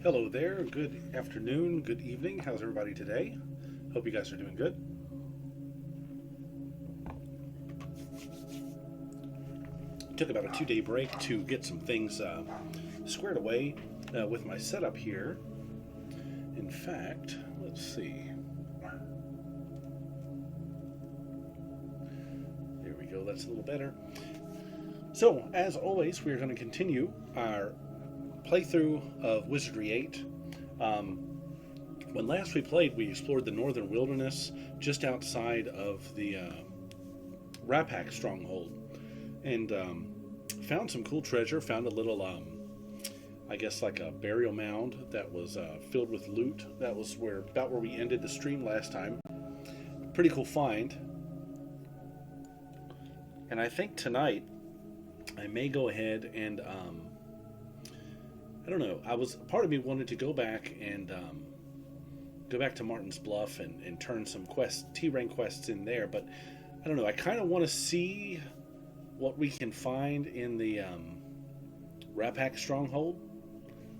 Hello there, good afternoon, good evening. How's everybody today? Hope you guys are doing good. Took about a 2 day break to get some things squared away with my setup here. In fact, let's see. There we go, that's a little better. So, as always, we're going to continue our playthrough of Wizardry 8. When last we played, we explored the northern wilderness just outside of the Rapax stronghold and found some cool treasure. Found a little, I guess, like a burial mound that was filled with loot. That was about where we ended the stream last time. Pretty cool find. And I think tonight I may go ahead and I don't know. Part of me wanted to go back and go back to Martin's Bluff and turn some T-rank quests in there, but I don't know. I kind of want to see what we can find in the Rapax stronghold,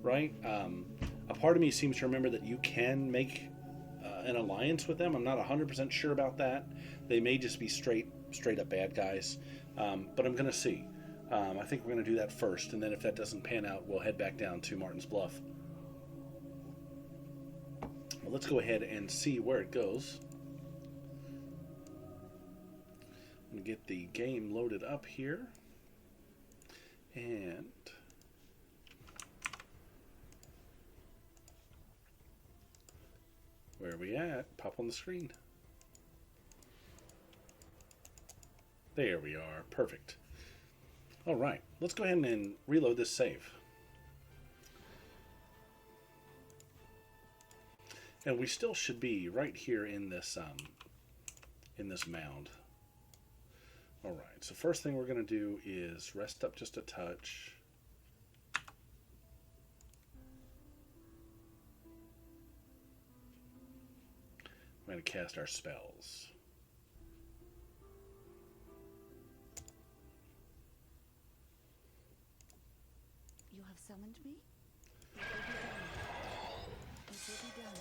right? A part of me seems to remember that you can make an alliance with them. I'm not 100% sure about that. They may just be straight up bad guys, but I'm gonna see. I think we're going to do that first, and then if that doesn't pan out, we'll head back down to Martin's Bluff. Well, let's go ahead and see where it goes. I'm going to get the game loaded up here. And where are we at? Pop on the screen. There we are. Perfect. All right, let's go ahead and reload this save. And we still should be right here in this mound. All right, so first thing we're going to do is rest up just a touch. I'm going to cast our spells. You have summoned me? It will be done. It will be done.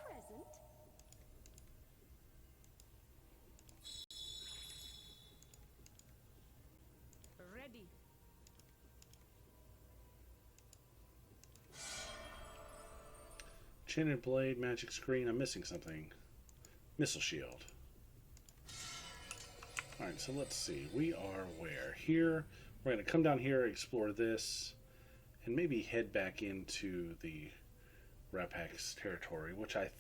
Present? Ready. Enchanted blade, magic screen. I'm missing something. Missile shield. Alright, so let's see. We are where? Here. We're going to come down here, explore this, and maybe head back into the Rapax territory, which I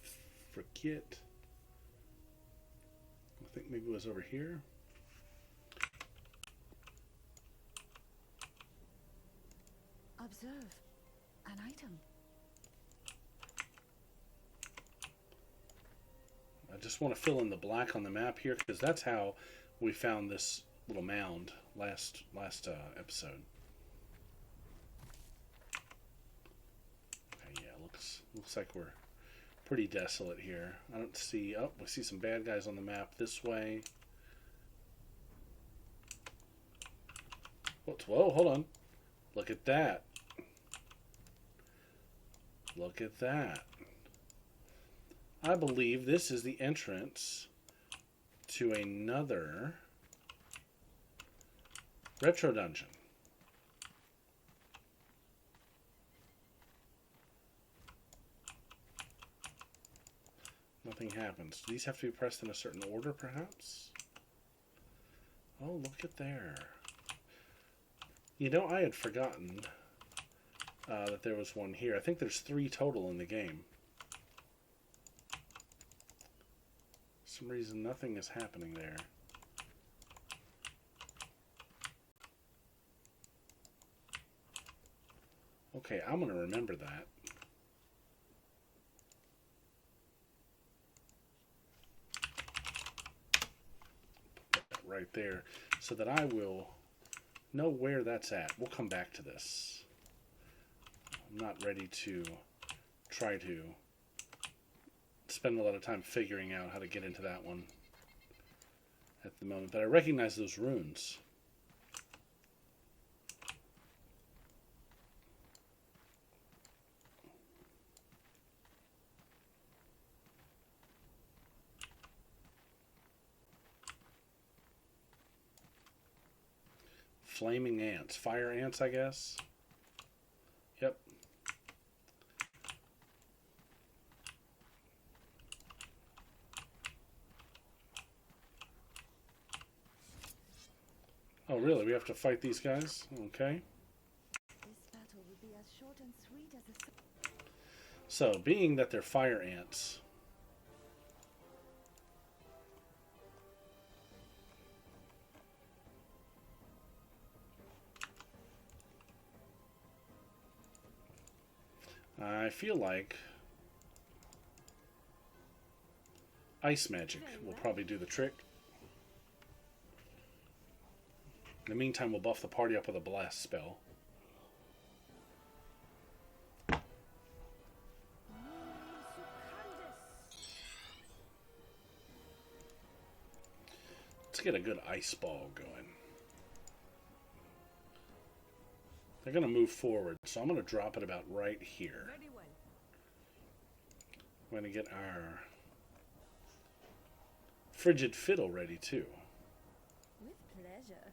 forget. I think maybe it was over here. Observe. An item. I just want to fill in the black on the map here, because that's how we found this little mound last episode. Okay, yeah, looks like we're pretty desolate here. I don't see. Oh, we see some bad guys on the map this way. Whoa, hold on. Look at that. Look at that. I believe this is the entrance to another retro dungeon. Nothing happens. Do these have to be pressed in a certain order, perhaps? Oh, look at there. You know, I had forgotten that there was one here. I think there's 3 total in the game. For some reason, nothing is happening there. Okay, I'm going to remember that. Put that right there so that I will know where that's at. We'll come back to this. I'm not ready to try to spend a lot of time figuring out how to get into that one at the moment, but I recognize those runes. Flaming ants. Fire ants, I guess. Yep. Oh, really? We have to fight these guys? Okay. This battle will be as short and sweet as a... So, being that they're fire ants... I feel like ice magic will probably do the trick. In the meantime, we'll buff the party up with a blast spell. Let's get a good ice ball going. They're going to move forward, so I'm going to drop it about right here. I'm going to get our frigid fiddle ready too. With pleasure.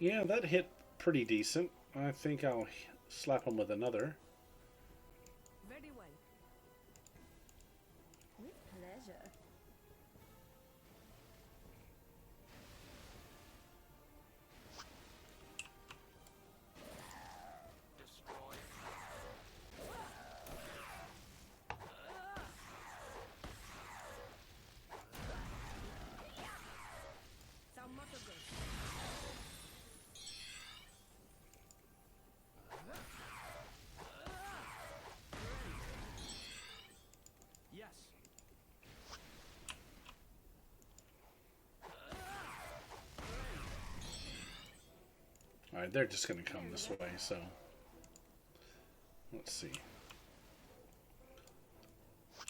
Yeah, that hit pretty decent. I think I'll slap him with another. Very well. With pleasure. Alright, they're just going to come this way, so... Let's see.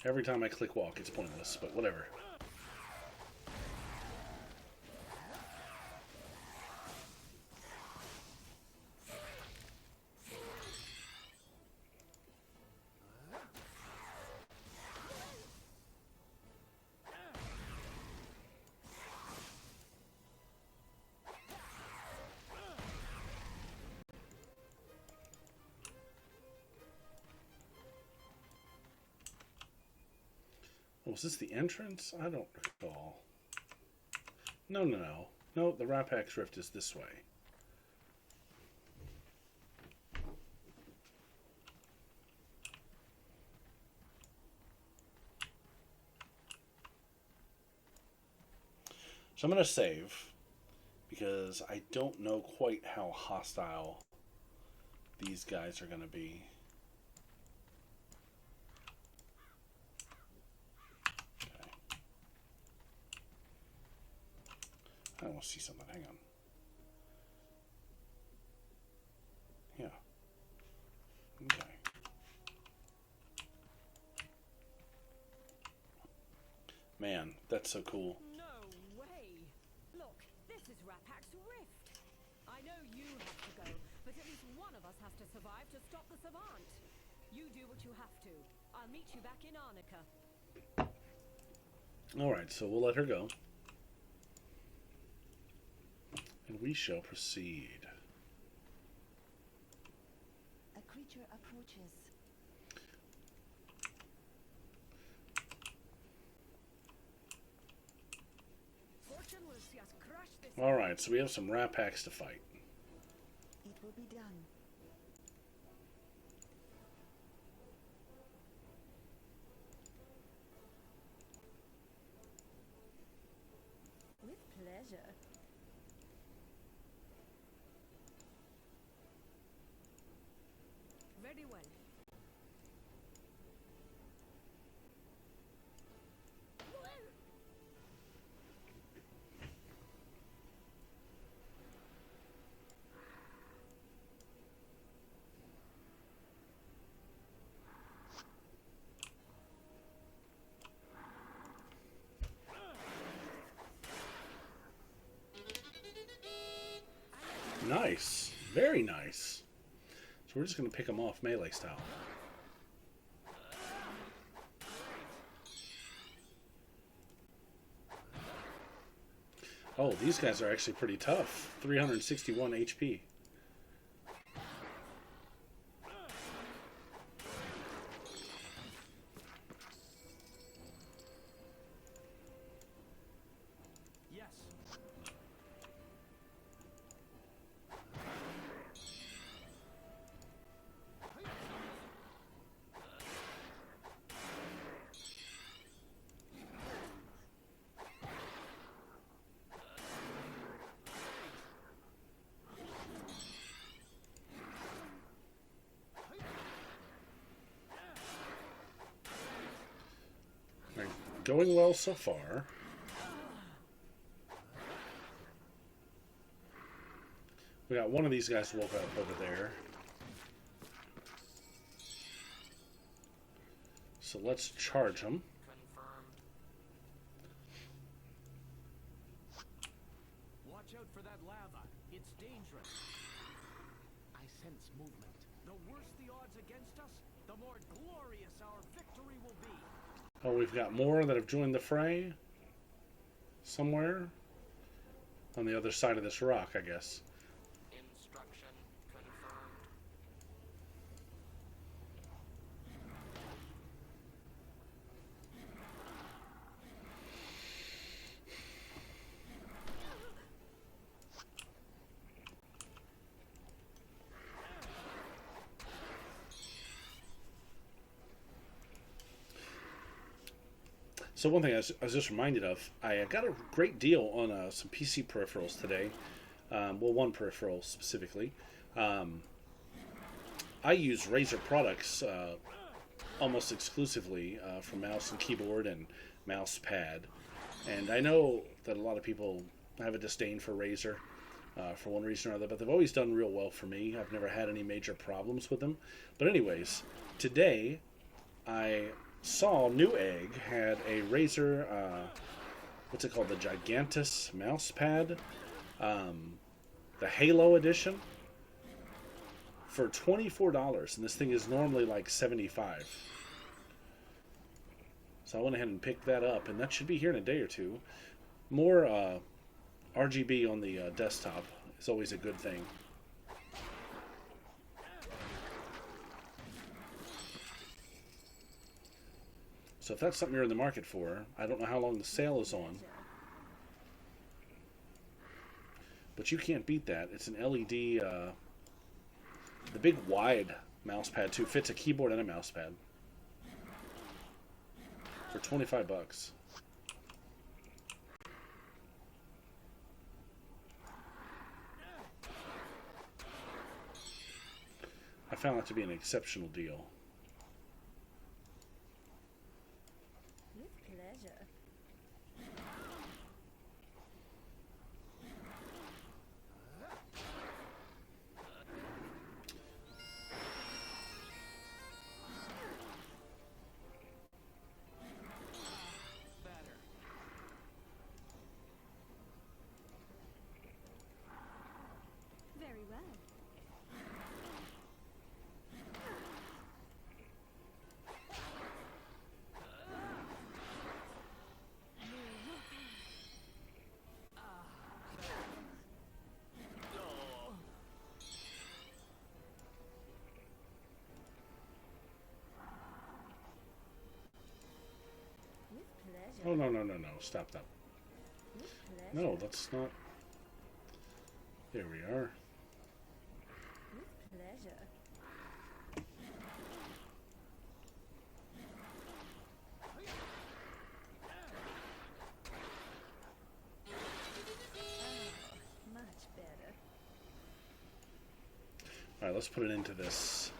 Every time I click walk, it's pointless, but whatever. Was this the entrance? I don't recall. No. No, the Rapax Rift is this way. So I'm going to save, because I don't know quite how hostile these guys are going to be. I want to see something. Hang on. Yeah. Okay. Man, that's so cool. No way! Look, this is Rapax Rift. I know you have to go, but at least one of us has to survive to stop the Savant. You do what you have to. I'll meet you back in Arnica. Alright, so we'll let her go. And we shall proceed. A creature approaches. Fortune will see us crush this. Alright, so we have some Rapax to fight. It will be done. With pleasure. Very well. Nice. Very nice. So we're just going to pick them off melee style. Oh, these guys are actually pretty tough. 361 HP. Going well so far. We got one of these guys woke up over there. So let's charge him. Watch out for that lava. It's dangerous. I sense movement. The worse the odds against us, the more glorious our victory will be. Oh, we've got more that have joined the fray. Somewhere. On the other side of this rock, I guess. Instruction confirmed. So one thing I was just reminded of, I got a great deal on some PC peripherals today. Well, one peripheral specifically. I use Razer products almost exclusively for mouse and keyboard and mouse pad. And I know that a lot of people have a disdain for Razer for one reason or other, but they've always done real well for me. I've never had any major problems with them. But anyways, today I saw Newegg had a Razer, what's it called, the Gigantus mouse pad, the Halo edition, for $24, and this thing is normally like $75. So I went ahead and picked that up, and that should be here in a day or two. More RGB on the desktop is always a good thing. So if that's something you're in the market for, I don't know how long the sale is on, but you can't beat that. It's an LED, the big wide mouse pad too, fits a keyboard and a mouse pad for $25. I found that to be an exceptional deal. Very well. Oh, no, no, no, no. Stop that. No, that's not. There we are. With pleasure. Oh, much better. Alright, let's put it into this.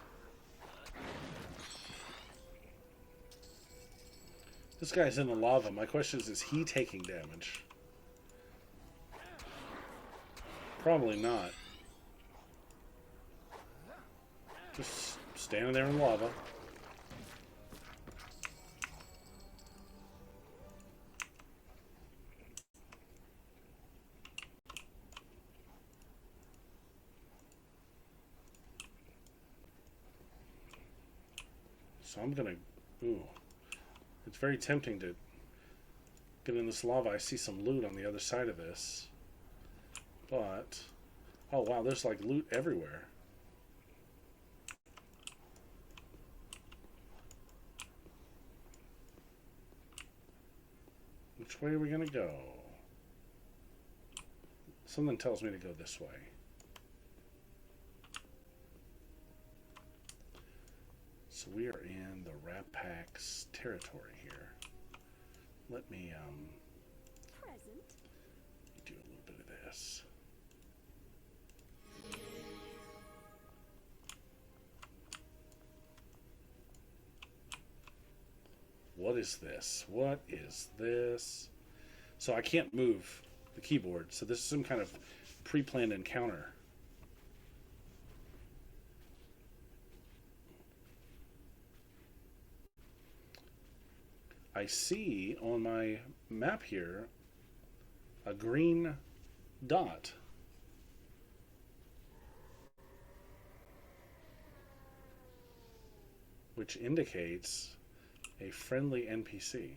This guy's in the lava. My question is he taking damage? Probably not. Just standing there in lava. So I'm gonna... Ooh. It's very tempting to get in this lava. I see some loot on the other side of this. But... Oh wow, there's like loot everywhere. Which way are we gonna go? Something tells me to go this way. So we are in the Rapax territory here. Let me Present. do a little bit of this. What is this? What is this? So I can't move the keyboard. So this is some kind of pre-planned encounter. I see on my map here a green dot. Which indicates a friendly NPC.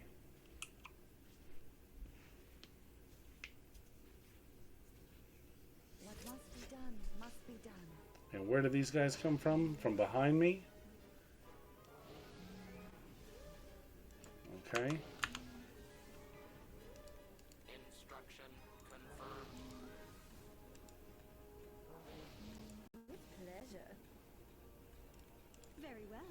What must be done must be done. And where do these guys come from? From behind me? Okay. Instruction confirmed. With pleasure. Very well.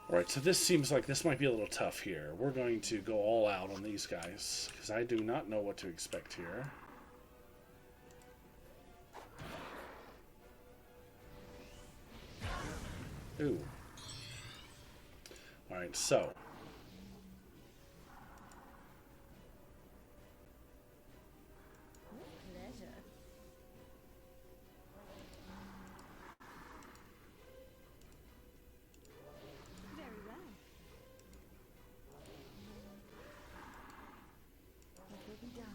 Alright, so this seems like this might be a little tough here. We're going to go all out on these guys, because I do not know what to expect here. Ooh. Alright, so. With pleasure. Very well. It will be done.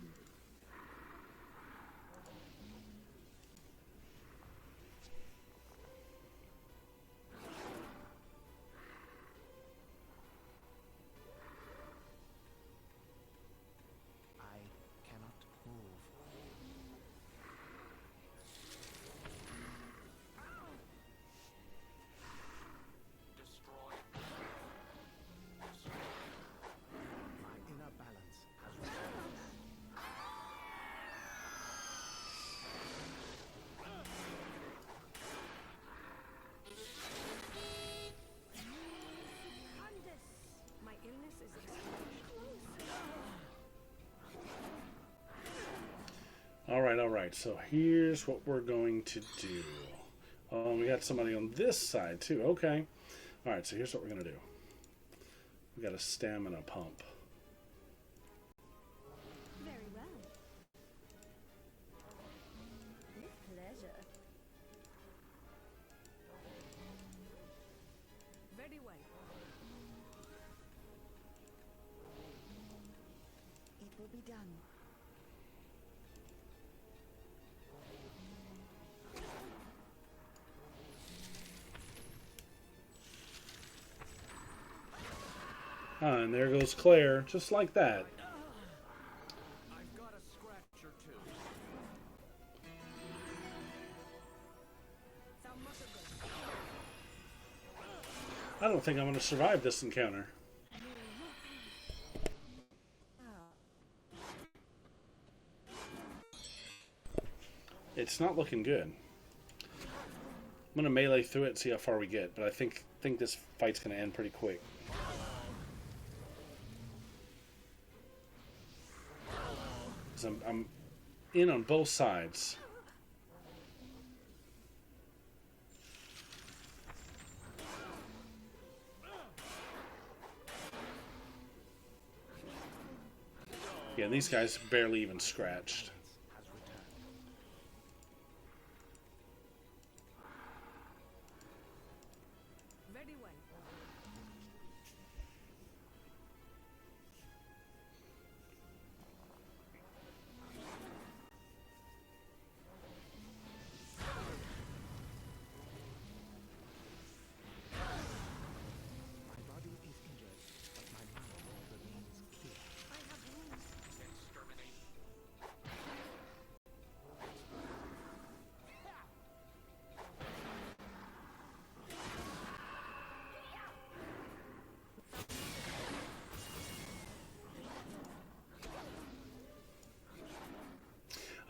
I cannot move. Destroy. My inner balance has returned. Secundus. My illness is extremely close. Alright, so here's what we're going to do. Oh, we got somebody on this side too. Okay. Alright, so here's what we're going to do. We got a stamina pump. Very well. With pleasure. Very well. It will be done. Ah, and there goes Claire, just like that. I've got a scratch or two. Thou must have I don't think I'm going to survive this encounter. It's not looking good. I'm going to melee through it and see how far we get, but I think this fight's going to end pretty quick. 'Cause I'm in on both sides. Yeah, these guys barely even scratched. Has returned. very well.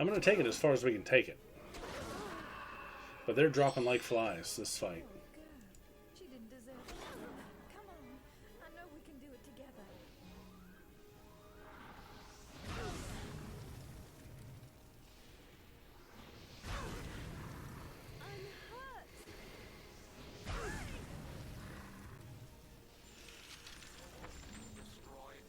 I'm going to take it as far as we can take it. But they're dropping like flies, this fight. She didn't deserve it. Come on. I know we can do it together. I'm hurt. Destroyed.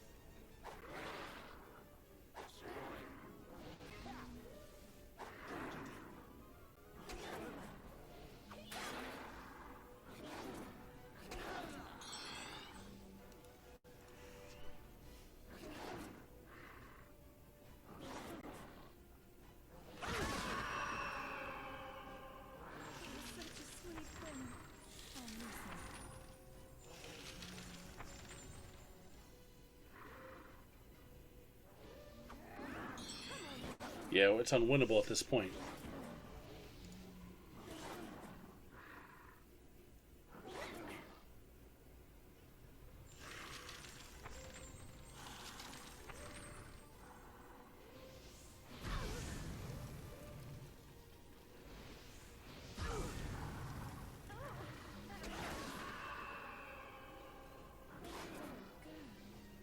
He was such a sweet thing. I'll miss him. Yeah, it's unwinnable at this point.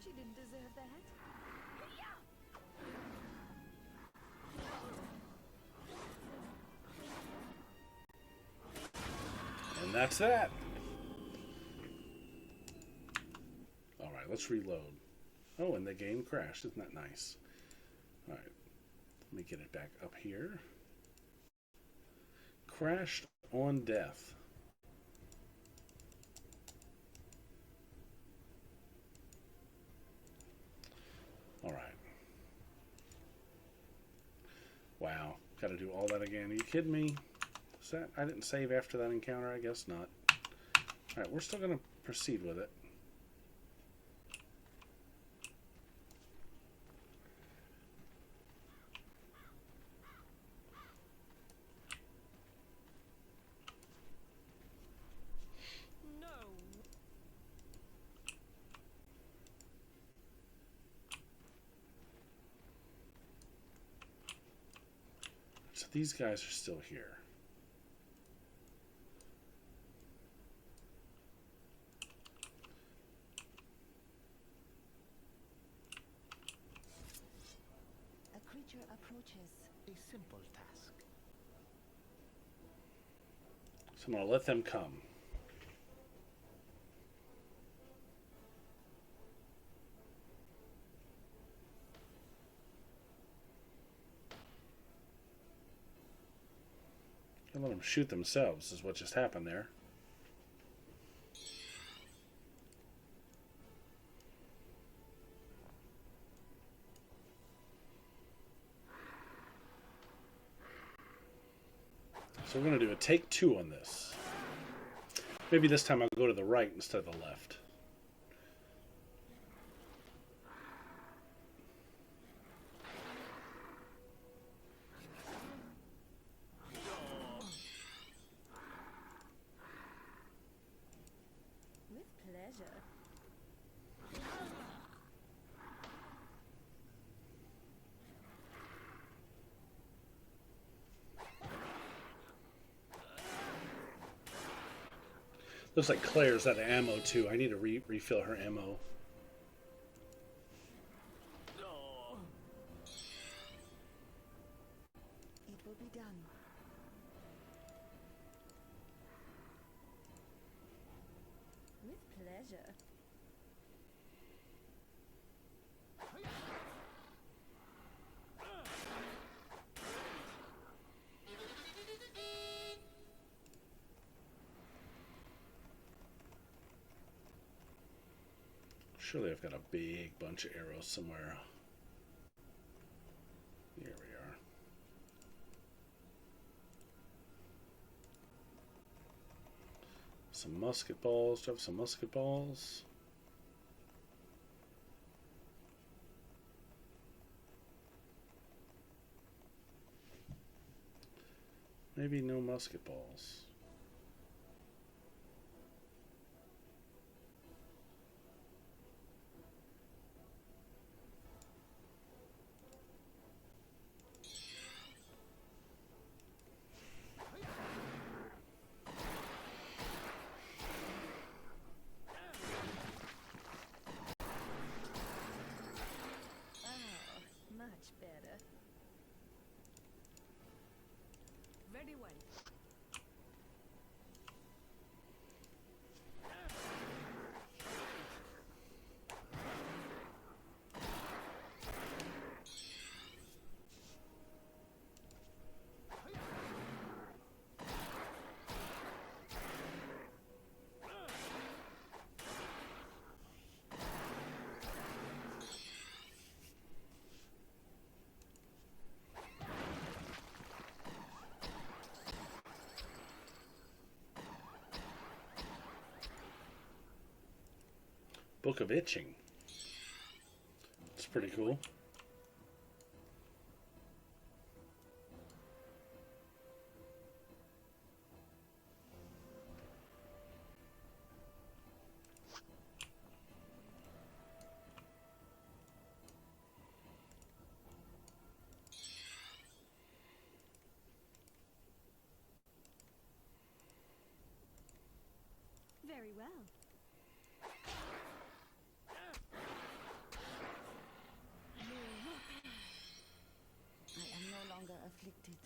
She didn't deserve that. And that's that. Alright, let's reload. Oh, and the game crashed. Isn't that nice? Alright, let me get it back up here. Crashed on death. Alright. Wow, gotta do all that again. Are you kidding me? Is that, I didn't save after that encounter? I guess not. Alright, we're still gonna proceed with it. No. So these guys are still here. A creature approaches. A simple task. So I'm gonna let them come. And let them shoot themselves is what just happened there. So we're going to do a take two on this. Maybe this time I'll go to the right instead of the left. With pleasure. Looks like Claire's out of ammo too. I need to refill her ammo. It will be done. With pleasure. Surely I've got a big bunch of arrows somewhere. Here we are. Some musket balls. Do I have some musket balls? Maybe no musket balls. Very well. Book of Itching. It's pretty cool. Very well. I am no longer afflicted.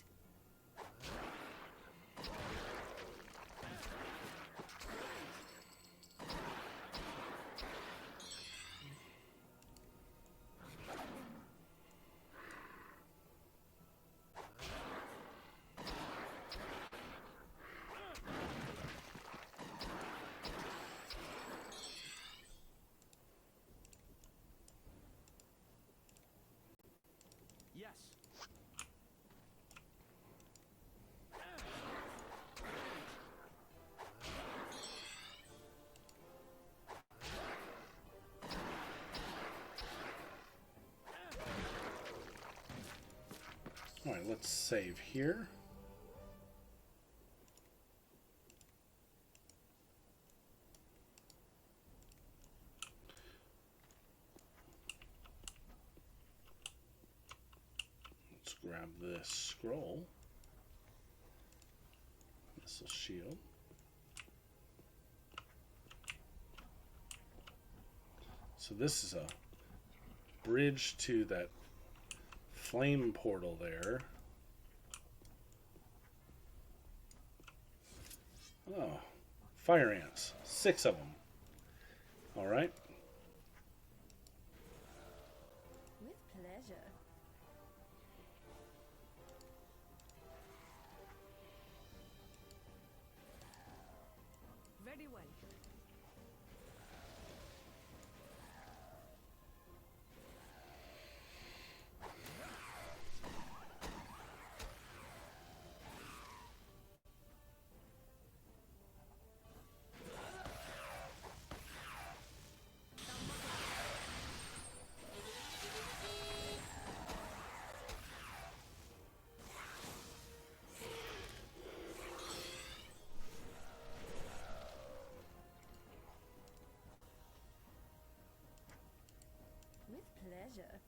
Yes. All right, let's save here. Let's grab this scroll. Missile shield. So this is a bridge to that flame portal there. Oh, fire ants. 6 of them. All right. With pleasure. Very well. With pleasure.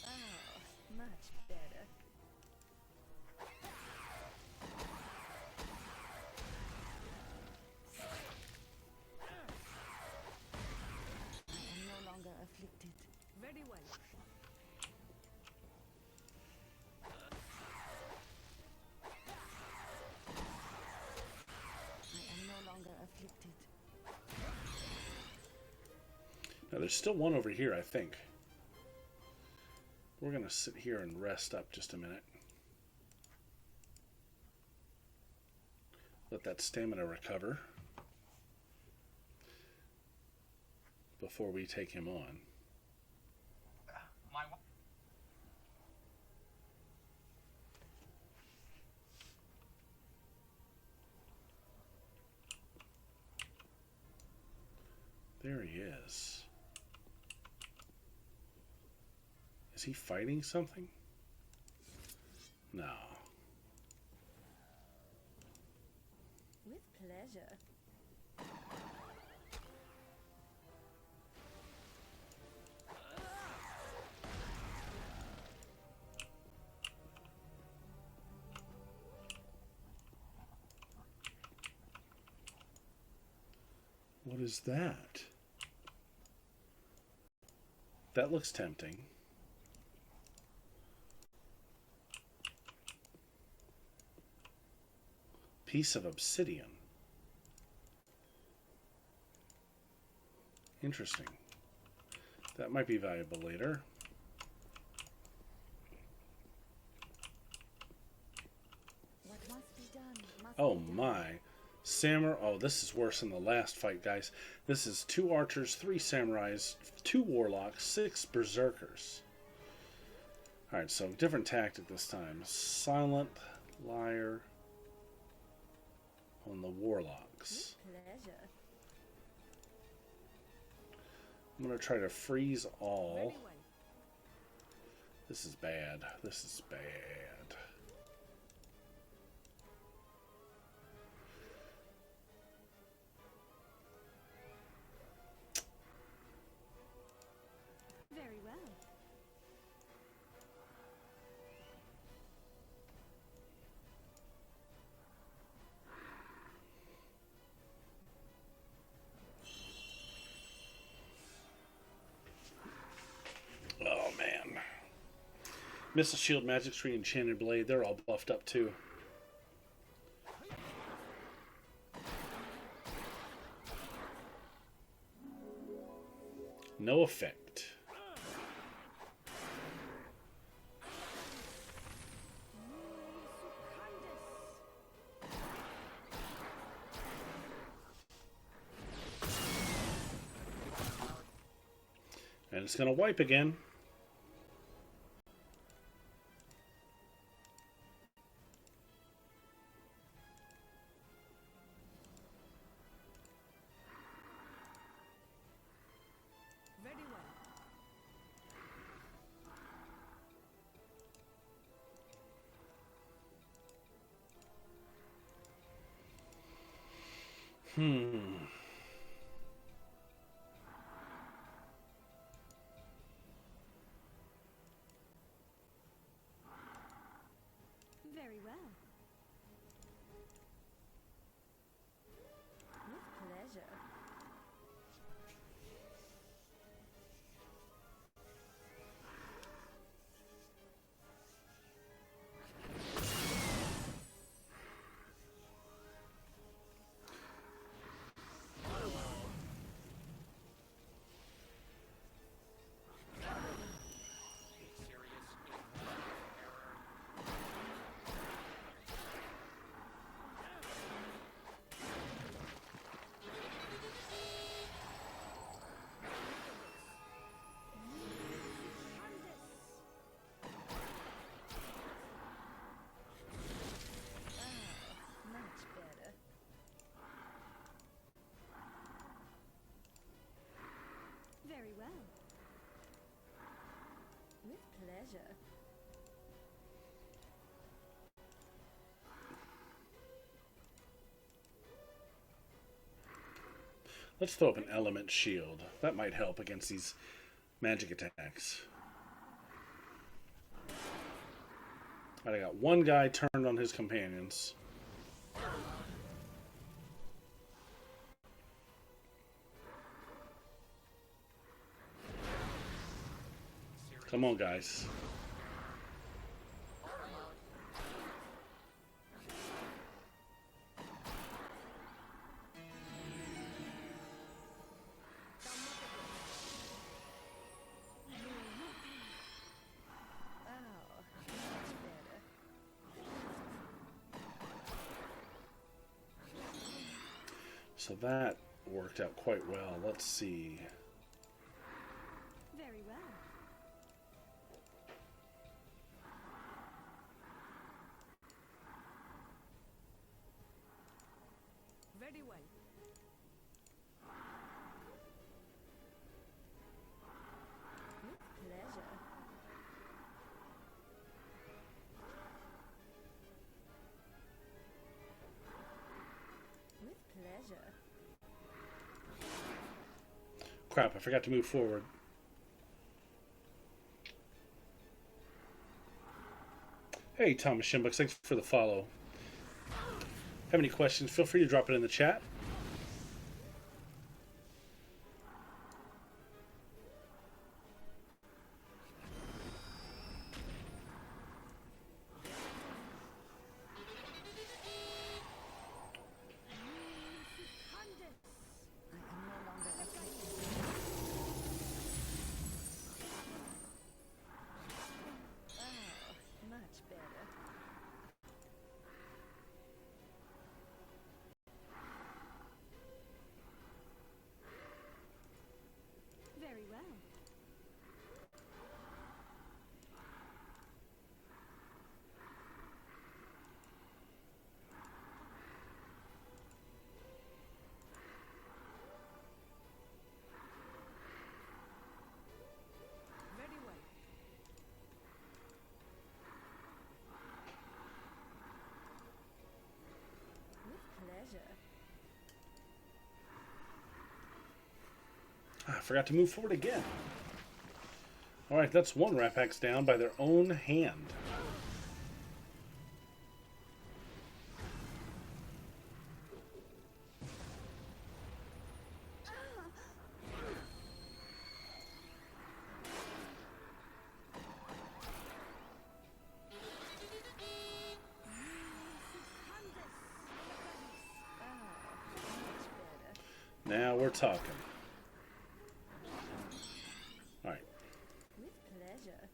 Oh, much better. I am no longer afflicted. Very well. I am no longer afflicted. Now there's still one over here, I think. We're going to sit here and rest up just a minute. Let that stamina recover before we take him on. My There he is. Is he fighting something? No. With pleasure. What is that? That looks tempting. Piece of obsidian. Interesting. That might be valuable later. What must be done must Oh be done. my. Samurai. Oh, this is worse than the last fight, guys. This is 2 archers, 3 samurais, 2 warlocks, 6 berserkers. Alright, so different tactic this time. Silent liar on the warlocks. Pleasure. I'm going to try to freeze all. Ready, way. This is bad. This is bad. Very well. Oh, man. Missile Shield, Magic Tree, Enchanted Blade, they're all buffed up too. No effect. And it's going to wipe again. Very well. Very well. With pleasure. Serious error. Much better. Very well. With pleasure. Let's throw up an element shield. That might help against these magic attacks. I got one guy turned on his companions. Come on, guys. Oh, much better. So that worked out quite well. Let's see. Very well. Very well. With pleasure. With pleasure. Crap, I forgot to move forward. Hey, Thomas Shimbucks, thanks for the follow. Have any questions, feel free to drop it in the chat. pleasure. I forgot to move forward again. Alright, that's one Rapax down by their own hand. Now we're talking. Alright. With pleasure.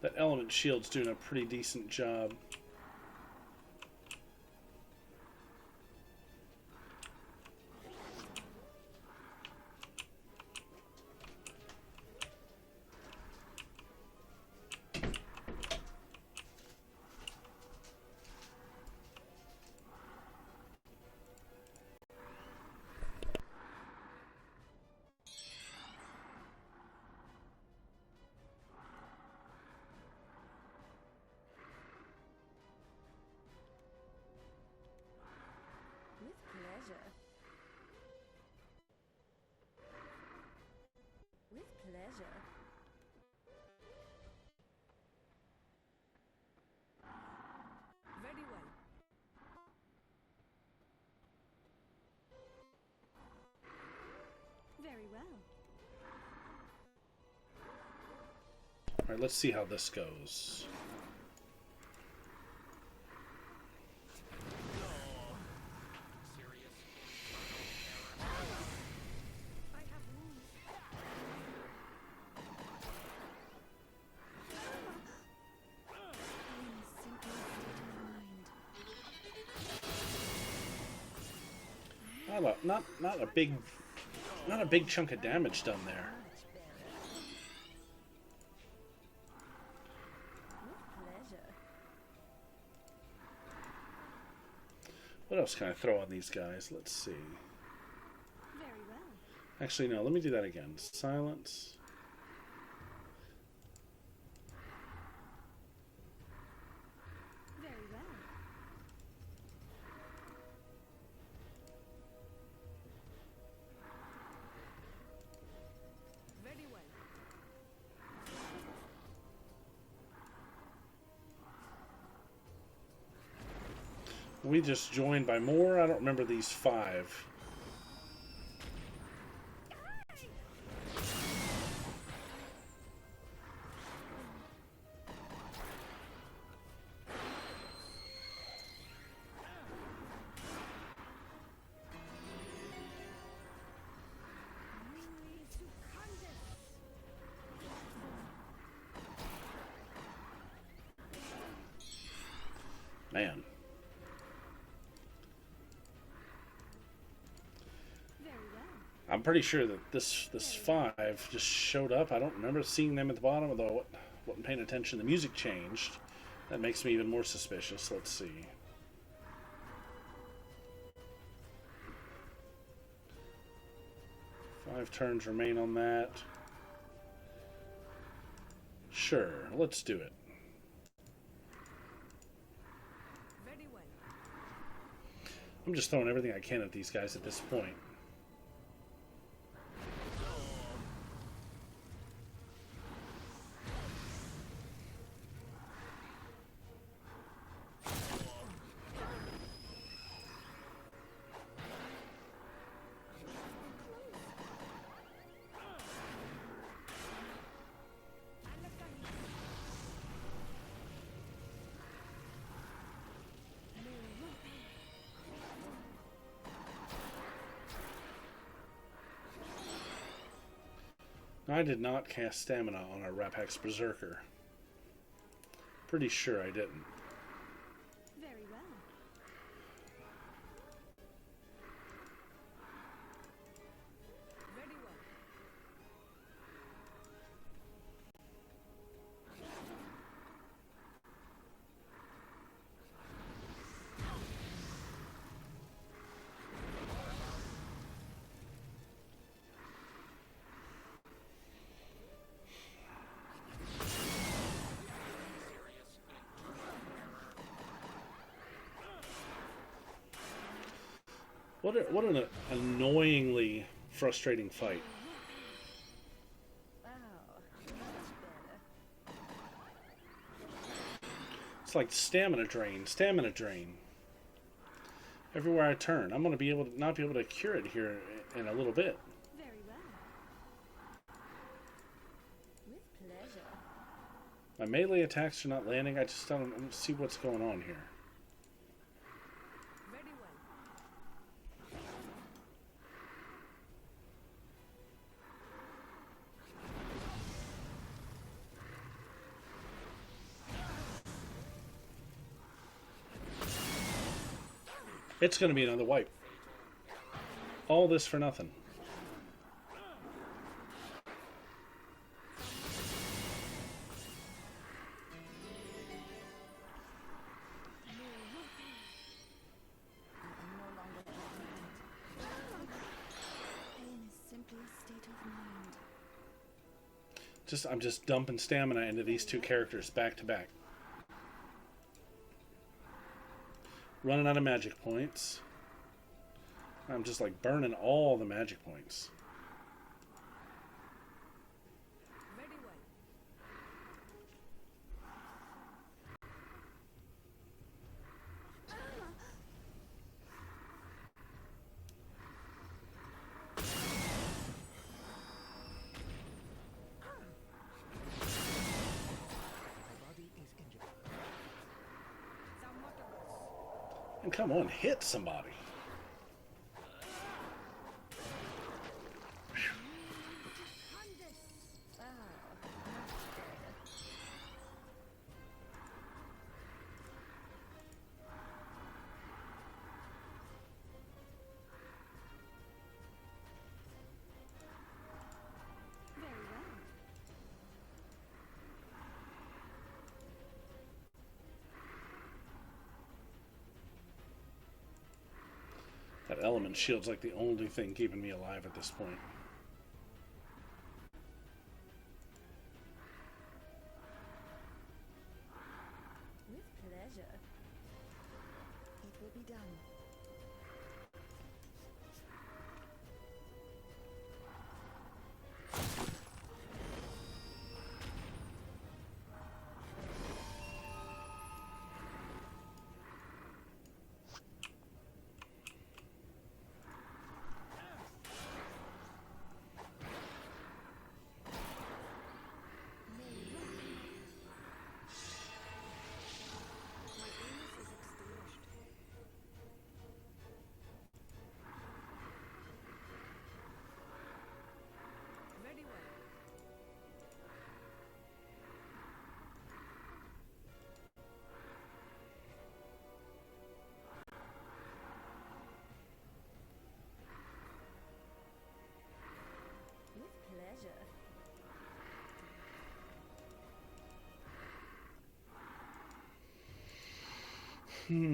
That element shield's doing a pretty decent job. With pleasure. With pleasure. Very well. Very well. Alright, let's see how this goes. Serious. I have wounds. Not a big chunk of damage done there. With pleasure. What else can I throw on these guys? Let's see. Very well. Actually, no, let me do that again. Silence. Very well. Very well. We just joined by more. I don't remember these 5. Man. Very well. I'm pretty sure that this 5 just showed up. I don't remember seeing them at the bottom, although I wasn't paying attention. The music changed. That makes me even more suspicious. Let's see. Five turns remain on that. Sure, let's do it. Very well. I'm just throwing everything I can at these guys at this point. I did not cast stamina on our Rapax Berserker. Pretty sure I didn't. Very well. Very well. What an annoyingly frustrating fight. Wow, much better. It's like stamina drain, stamina drain. Everywhere I turn, I'm gonna be able to not be able to cure it here in a little bit. Very well. With pleasure. My melee attacks are not landing. I just don't see what's going on here. Very well. It's gonna be another wipe. All this for nothing. I am no longer afflicted. Pain is simply a state of mind. I'm just dumping stamina into these two characters back to back. Running out of magic points. I'm just like burning all the magic points. Very well. My body is injured. Somewhat else. And come on, hit somebody. Wow, much better. Very well. That element shield's like the only thing keeping me alive at this point. With pleasure. It will be done. My illness is extinguished. Very well. With pleasure. Very well.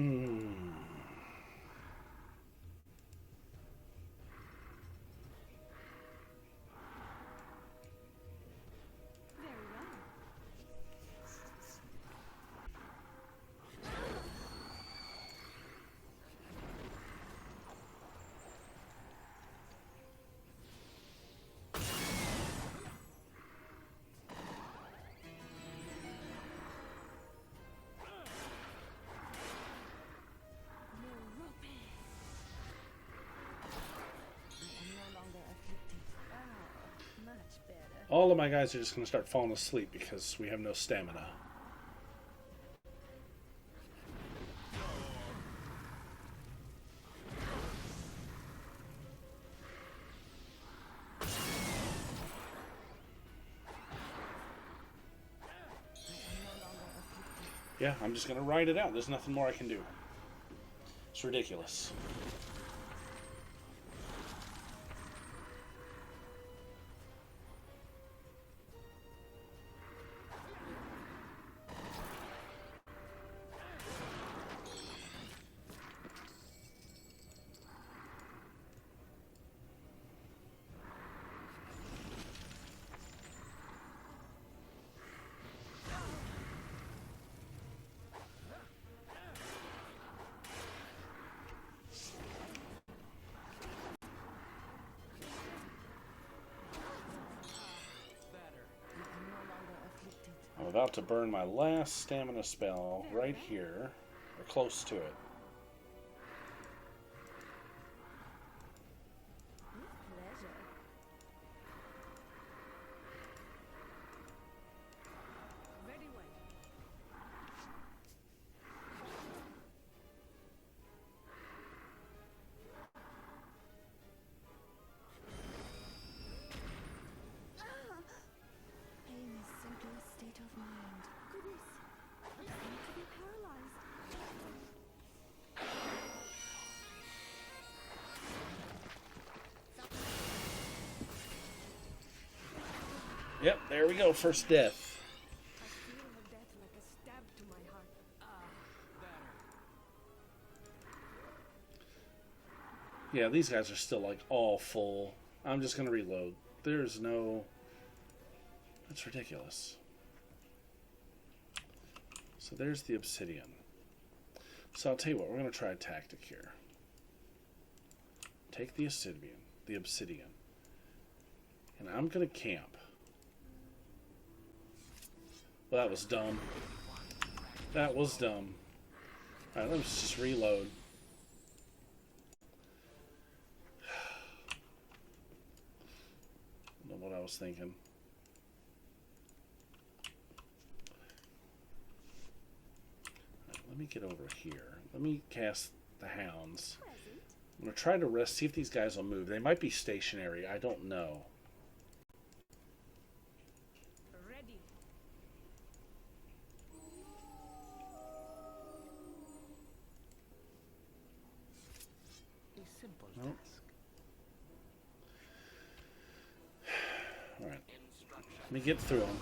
I am no longer afflicted. Wow, much better. All of my guys are just going to start falling asleep because we have no stamina. Yeah, I'm just going to ride it out. There's nothing more I can do. It's ridiculous. about to burn my last stamina spell right here, or close to it. Pleasure. Very well. Pain is simply a state of mind. Goodness, I seem to be paralyzed. Yep, there we go, first death. I feel her death like a stab to my heart. Yeah, these guys are still like all full. I'm just gonna reload. There's no... That's ridiculous. So there's the obsidian. So I'll tell you what, we're gonna try a tactic here. Take the obsidian, and I'm gonna camp. Well, that was dumb. That was dumb. Alright, let's just reload. I don't know what I was thinking. Alright, let me get over here. Let me cast the hounds. I'm going to try to rest, see if these guys will move. They might be stationary. I don't know. Ready. A simple Nope. task. Alright. Let me get through them.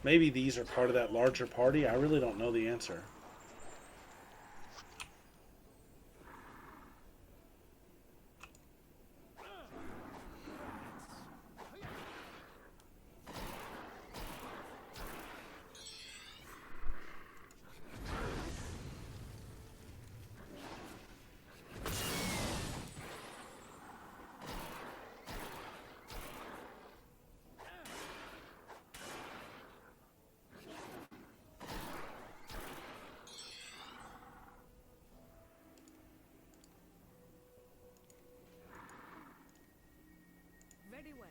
Maybe these are part of that larger party. I really don't know the answer. Very well.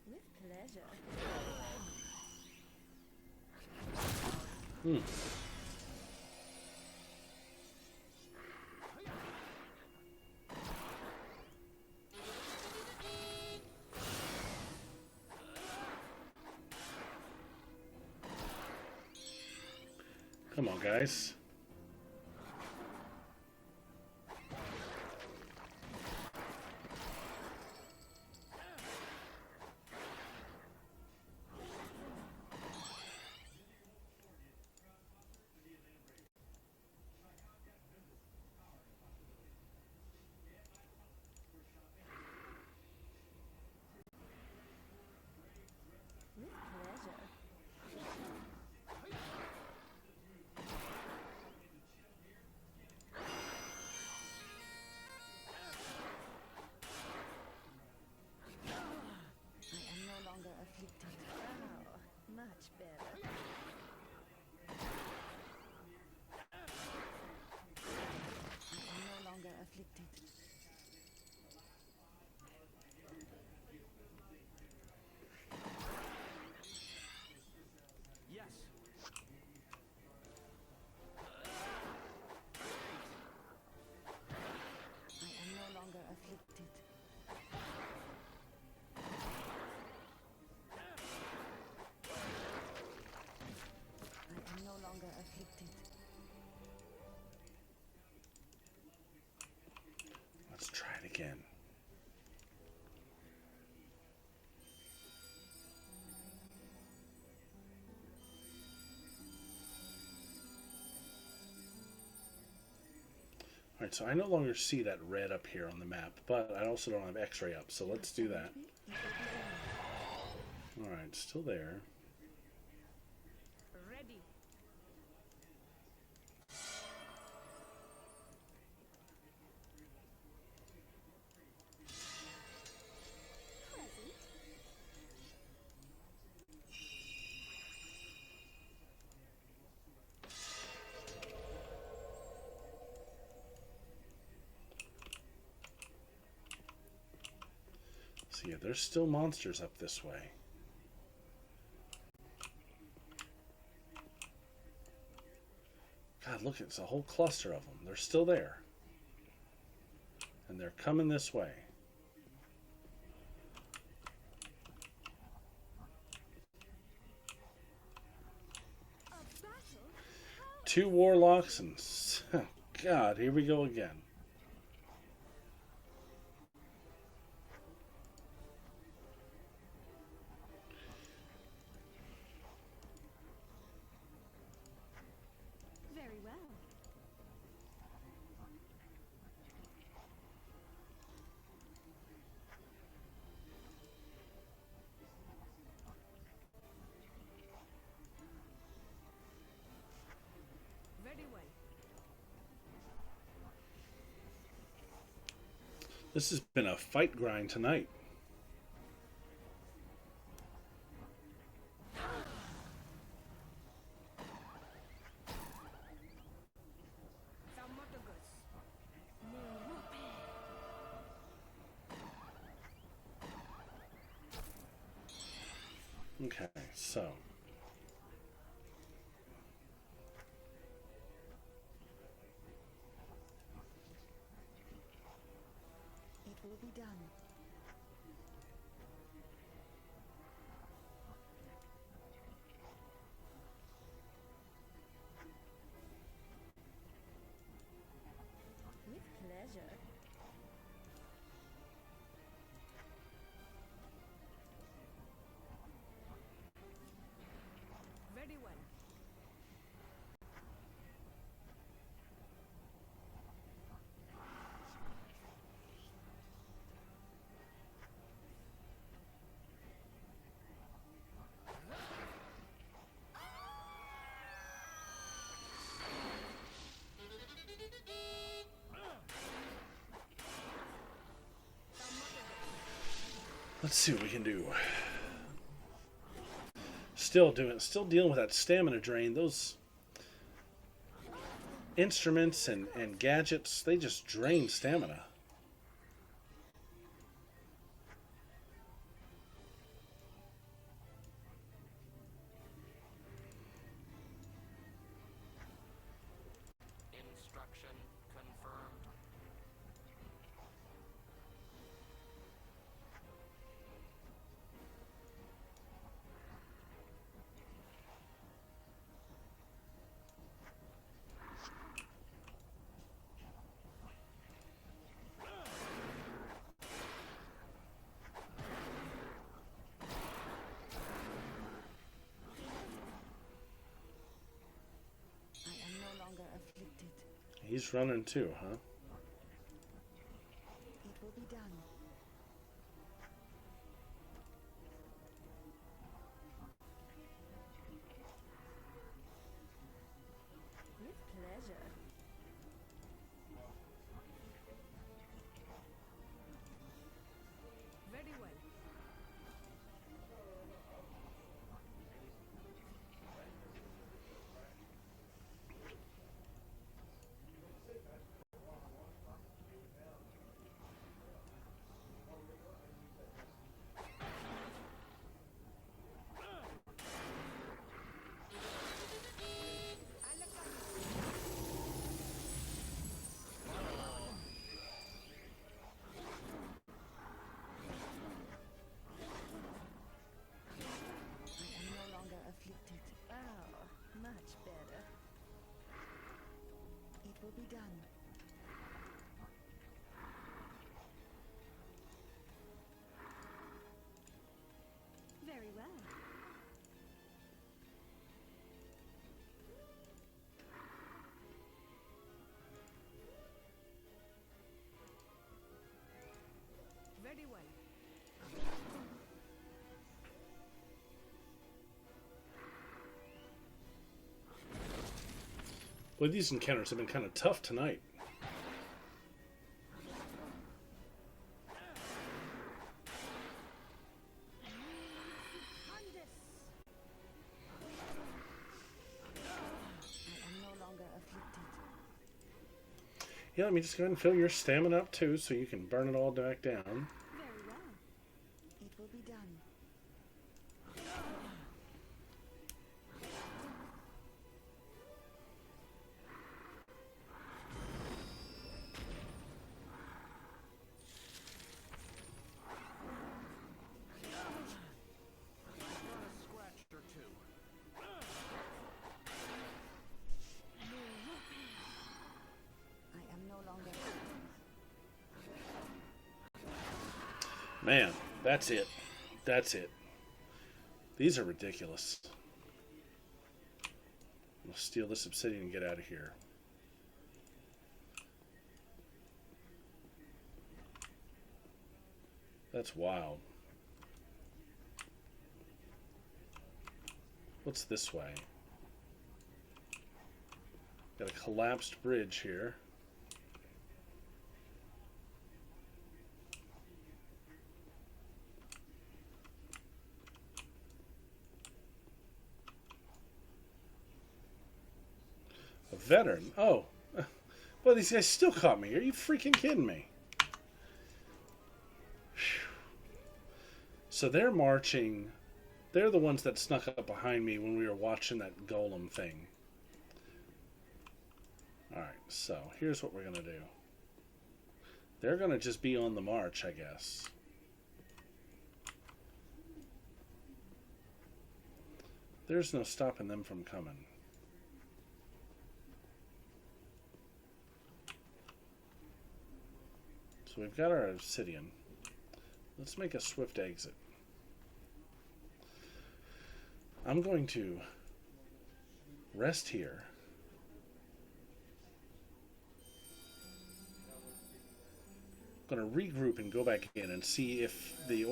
With pleasure. Come on, guys. With pleasure. I am no longer afflicted. Oh, much better. I am no longer afflicted. Yes. I am no longer afflicted. I am no longer afflicted. Let's try it again. Alright, so I no longer see that red up here on the map, but I also don't have X-ray up, so let's do that. Alright, still there. Ready. Present. So yeah, there's still monsters up this way. God, look, it's a whole cluster of them. They're still there. And they're coming this way. Two warlocks and... God, here we go again. Very well. Very well. This has been a fight grind tonight. Okay, so... It will be done. With pleasure. Very well. Let's see what we can do. Still dealing with that stamina drain. Those instruments and gadgets, they just drain stamina. Instruction confirmed. I am no longer afflicted. He's running too, huh? It will be done. With pleasure. Very well. I am no longer afflicted. Oh, much better. It will be done. Very well. Very well. Well, these encounters have been kind of tough tonight. I am no longer afflicted. Yeah, let me just go ahead and fill your stamina up too, so you can burn it all back down. Very well. Man, that's it. That's it. These are ridiculous. We'll steal this obsidian and get out of here. That's wild. What's this way? Got a collapsed bridge here. A veteran? Oh. Well, these guys still caught me. Are you freaking kidding me? Whew. So they're marching. They're the ones that snuck up behind me when we were watching that golem thing. Alright, so here's what we're going to do. They're going to just be on the march, I guess. There's no stopping them from coming. So we've got our obsidian. Let's make a swift exit. I'm going to rest here. I'm going to regroup and go back in and see if the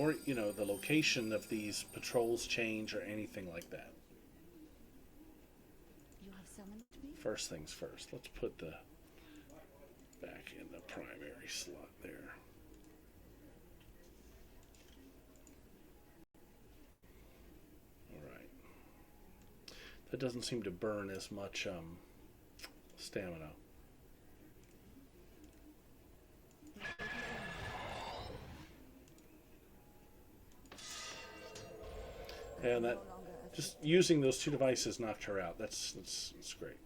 location of these patrols change or anything like that. You have summoned me? First things first. Let's put the back in the primary slot there. Alright. That doesn't seem to burn as much stamina. And that, just using those two devices knocked her out. That's great.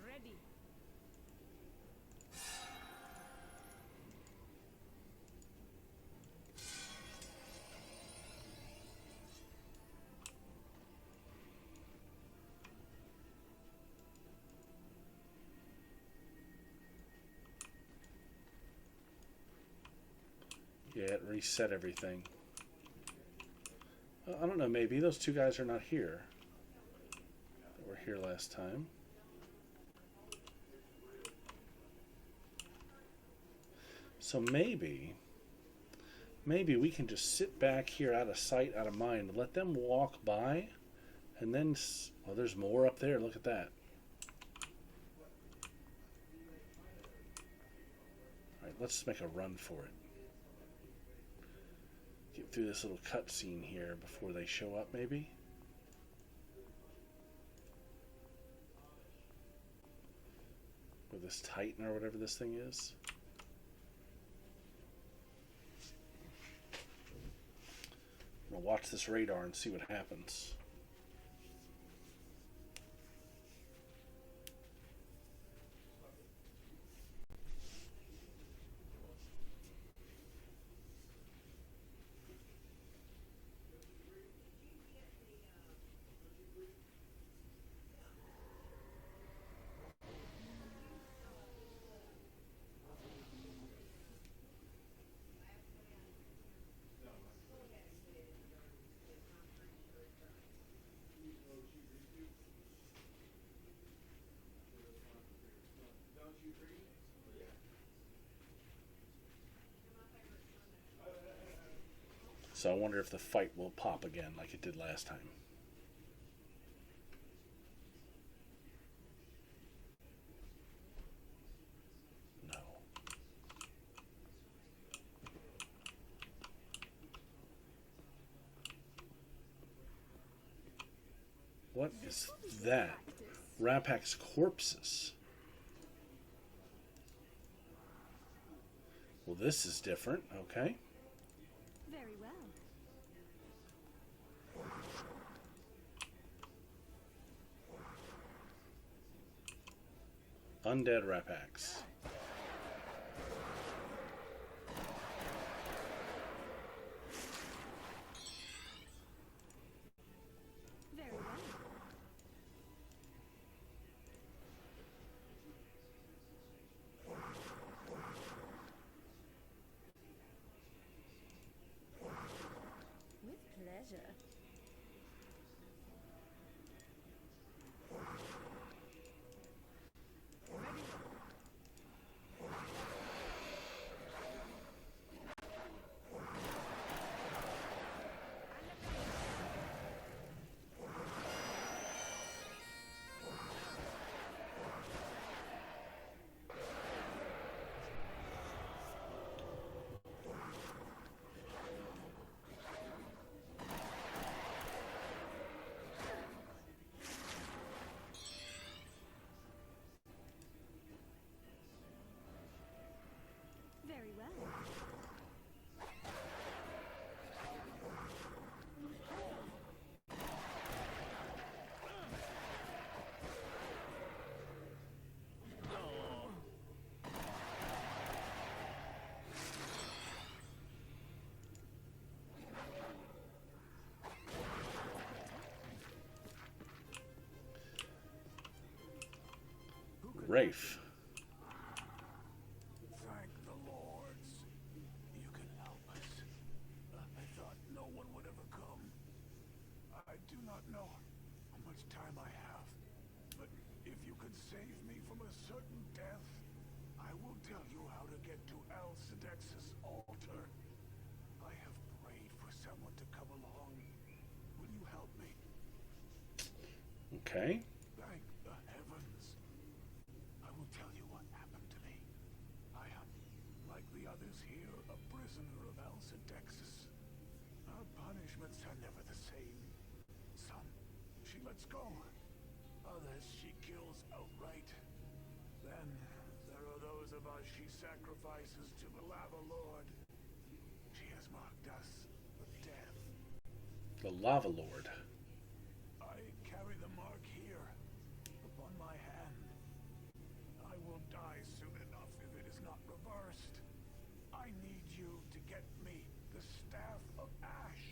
Ready. Yeah, it reset everything. I don't know, maybe those two guys are not here. They were here last time. So maybe we can just sit back here out of sight, out of mind, and let them walk by, and then, well, there's more up there. Look at that. All right, let's make a run for it. Get through this little cutscene here before they show up, maybe. With this Titan or whatever this thing is. I'm gonna watch this radar and see what happens. So I wonder if the fight will pop again like it did last time. No. What is that? Rapax corpses. Well, this is different. Okay. Very well. Undead Rapax. Very well. Rafe. Thank the lords. You can help us. I thought no one would ever come. I do not know how much time I have, but if you could save me from a certain death, I will tell you how to get to Alcedex's altar. I have prayed for someone to come along. Will you help me? Okay. Thank the heavens. I will tell you what happened to me. I am, like the others here, a prisoner of Alcedex's. Her punishments are never the same. Some she lets go. Others she kills outright. Then there are those of us she sacrifices to the Lava Lord. She has marked us with death. The Lava Lord. I carry the mark here, upon my hand. I will die soon enough if it is not reversed. I need you to get me the Staff of Ash.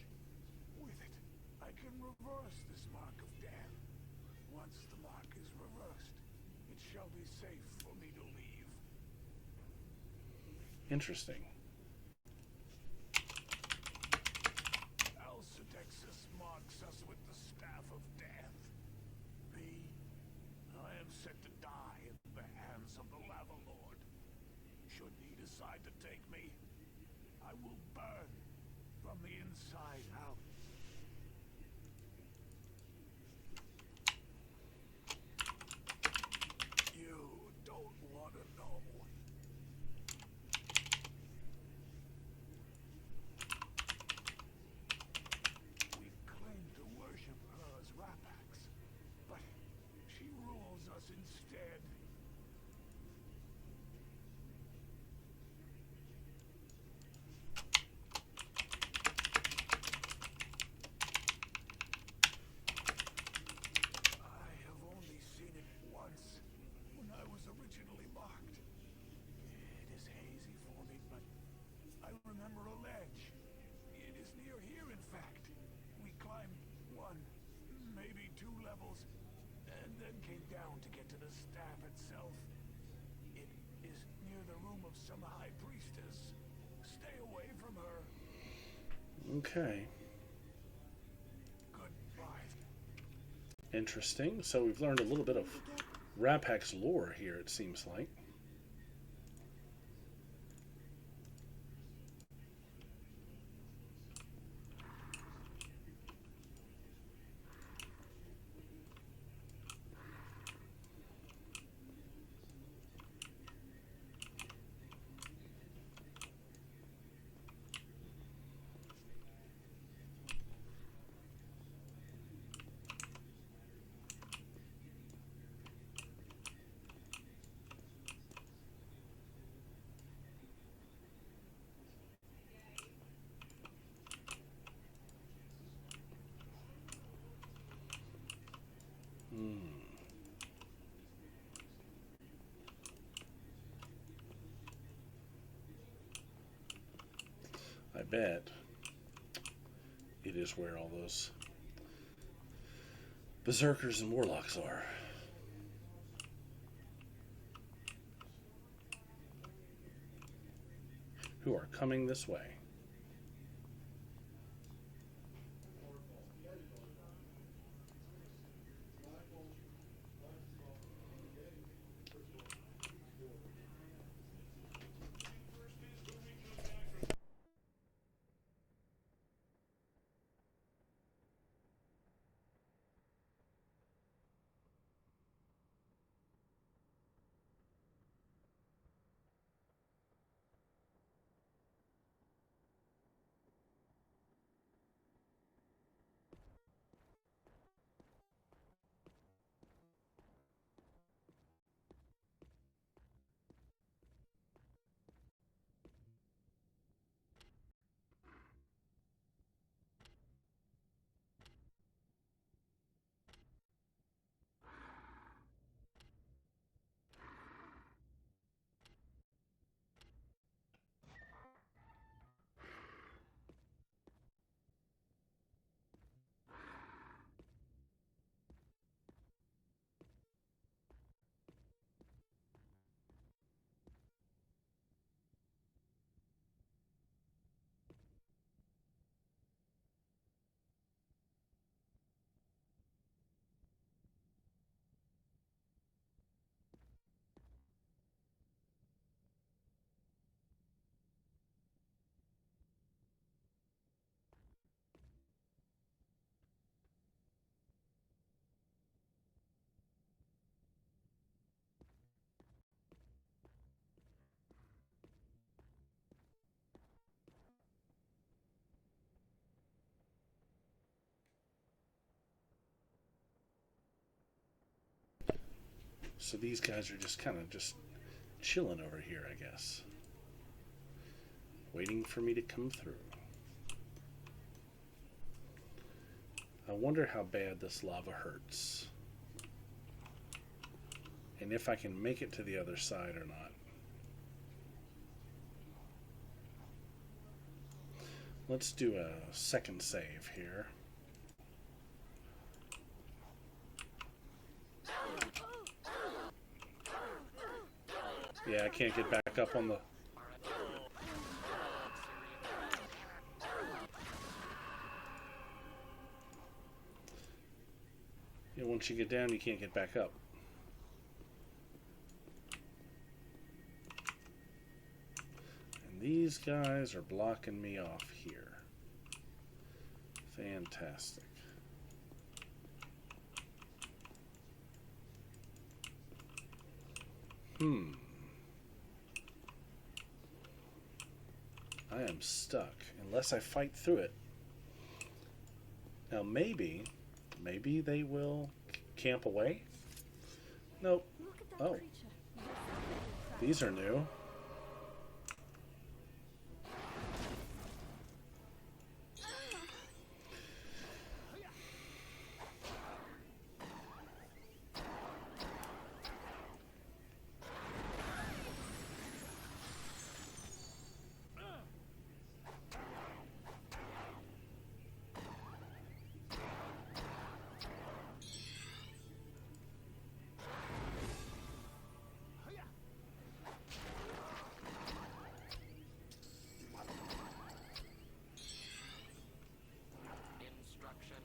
With it, I can reverse this mark of death. Once the mark is reversed, it shall be safe for me to leave. Interesting. Alcedexus marks us with the Staff of Death. Me, I am set to die in the hands of the Lava Lord. Should he decide to take me, I will burn from the inside out. You don't want to know. We claim to worship her as Rapax, but she rules us instead. I have only seen it once, when I was originally marked. It is hazy for me, but I remember a ledge. It is near here, in fact. We climbed one, maybe 2 levels, and then came down to get to the staff itself. It is near the room of some high priestess. Stay away from her. Okay. Goodbye. Interesting. So we've learned a little bit of Rapax lore here, it seems like. I bet it is where all those berserkers and warlocks are. Who are coming this way. So these guys are just kind of just chilling over here, I guess. Waiting for me to come through. I wonder how bad this lava hurts. And if I can make it to the other side or not. Let's do a second save here. Yeah, I can't get back up on the... Yeah, once you get down, you can't get back up. And these guys are blocking me off here. Fantastic. I am stuck unless I fight through it. Now maybe they will camp away? Nope. Look at that Oh. creature. These are new. Instruction.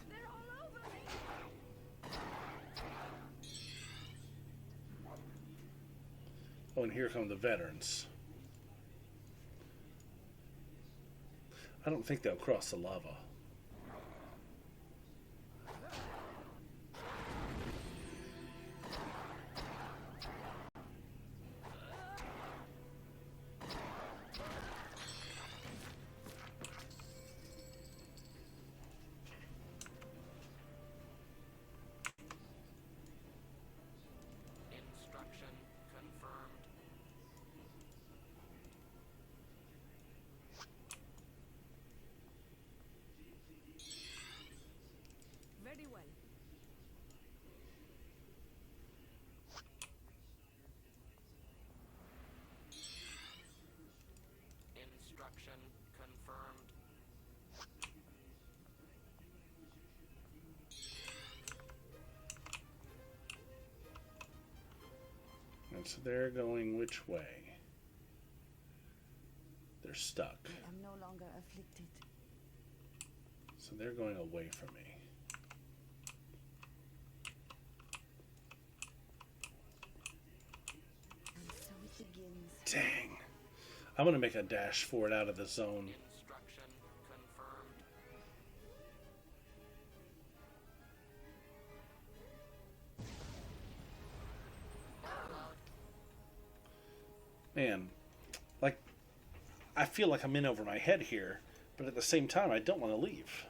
They're all over me! Oh, and here come the veterans. I don't think they'll cross the lava. Instruction confirmed. Very well. Instruction confirmed. And so they're going which way? They're stuck. I am no longer afflicted. So they're going away from me. And so it begins. Dang. I'm going to make a dash for it out of the zone. Instruction confirmed. Man, like, I feel like I'm in over my head here, but at the same time, I don't want to leave.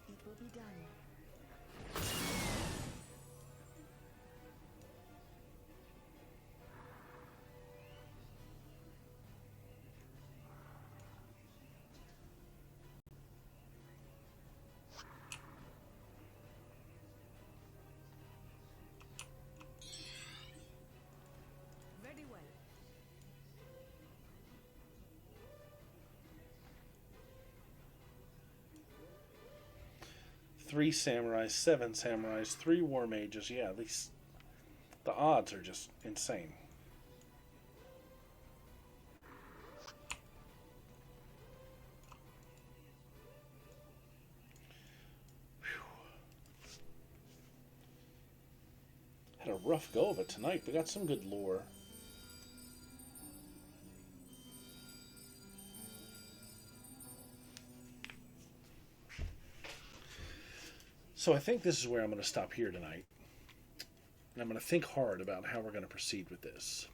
It will be done. Very well. Three samurais, 7 samurais, 3 war mages. Yeah, at least the odds are just insane. Had a rough go of it tonight. We got some good lore. So I think this is where I'm going to stop here tonight. And I'm going to think hard about how we're going to proceed with this.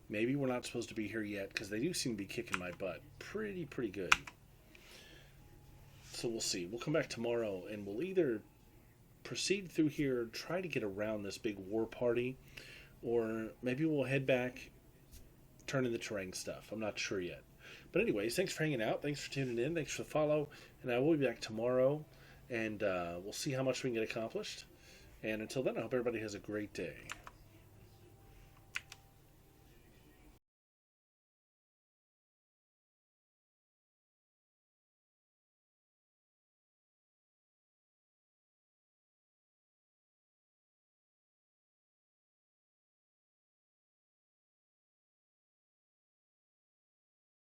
Maybe we're not supposed to be here yet, because they do seem to be kicking my butt pretty good. So we'll see. We'll come back tomorrow, and we'll either proceed through here, try to get around this big war party, or maybe we'll head back, turn in the terrain stuff. I'm not sure yet. But anyways, thanks for hanging out. Thanks for tuning in. Thanks for the follow. And I will be back tomorrow, and we'll see how much we can get accomplished. And until then, I hope everybody has a great day.